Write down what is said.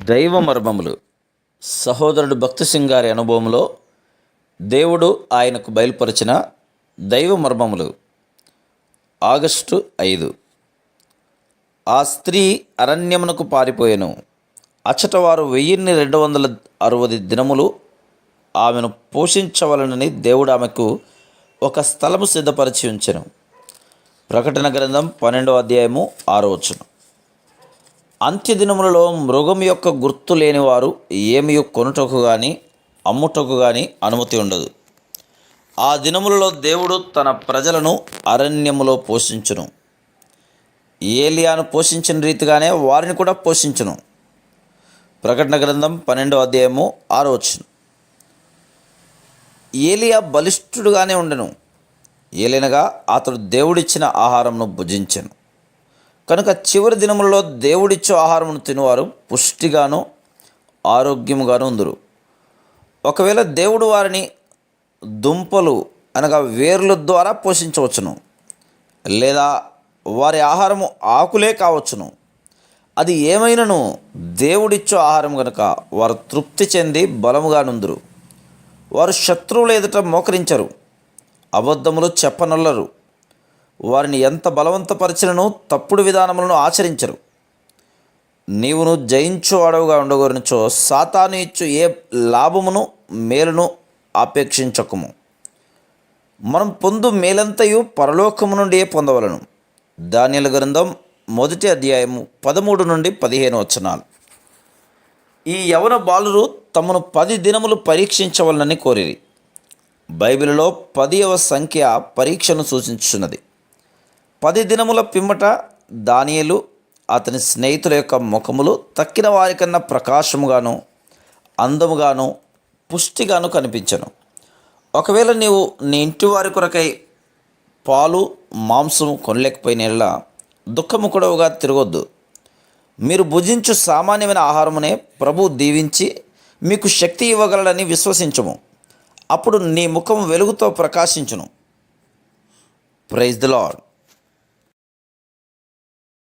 దైవ మర్మములు. సహోదరుడు భక్తి సింగ్ గారి అనుభవంలో దేవుడు ఆయనకు బయలుపరిచిన దైవ మర్మములు. ఆగస్టు 5. ఆ స్త్రీ అరణ్యమునకు పారిపోయెను. అచ్చట వారు 1260 దినములు ఆమెను పోషించవలనని దేవుడు ఆమెకు ఒక స్థలము సిద్ధపరిచి ఉంచెను. ప్రకటన గ్రంథం 12వ అధ్యాయము 6వ వచనం. అంత్యదినములలో మృగం యొక్క గుర్తు లేనివారు ఏమీ కొనుటకు కానీ అమ్ముటకు కానీ అనుమతి ఉండదు. ఆ దినములలో దేవుడు తన ప్రజలను అరణ్యములో పోషించును. ఏలియాను పోషించిన రీతిగానే వారిని కూడా పోషించును. ప్రకటన గ్రంథం 12వ అధ్యాయము 6వ వచనం. ఏలియా బలిష్ఠుడుగానే ఉండెను, ఏలైనగా అతడు దేవుడిచ్చిన ఆహారమును భుజించెను. కనుక చివరి దినములలో దేవుడిచ్చు ఆహారమును తినువారు పుష్టిగాను ఆరోగ్యముగాను ఉందురు. ఒకవేళ దేవుడు వారిని దుంపలు అనగా వేర్ల ద్వారా పోషించవచ్చును, లేదా వారి ఆహారము ఆకులే కావచ్చును. అది ఏమైనను దేవుడిచ్చు ఆహారం కనుక వారు తృప్తి చెంది బలముగా నుందురు. వారు శత్రువుల ఎదుట మోకరించరు, అబద్ధములు చెప్పనొల్లరు. వారిని ఎంత బలవంతపరిచినను తప్పుడు విధానములను ఆచరించరు. నీవును జయించు అడవుగా ఉండగోరినచో సాతాను ఇచ్చు ఏ లాభమును మేలును ఆపేక్షించకము. మనం పొందు మేలంతయు పరలోకము నుండి పొందవలను. దానియేలు గ్రంథం 1వ అధ్యాయము 13 నుండి 15 వచనాలు. ఈ యవన బాలురు తమను 10 దినములు పరీక్షించవలనని కోరిరి. బైబిలులో 10వ సంఖ్య పరీక్షను సూచించున్నది. 10 దినముల పిమ్మట దానియేలు అతని స్నేహితుల యొక్క ముఖములు తక్కిన వారికన్నా ప్రకాశముగాను అందముగాను పుష్టిగాను కనిపించను. ఒకవేళ నీవు నీ ఇంటి వారి కొరకై పాలు మాంసము కొనలేకపోయిన దుఃఖముకుడవుగా తిరగొద్దు. మీరు భుజించు సామాన్యమైన ఆహారమునే ప్రభువు దీవించి మీకు శక్తి ఇవ్వగలడని విశ్వసించుము. అప్పుడు నీ ముఖం వెలుగుతో ప్రకాశించును. Praise the lord.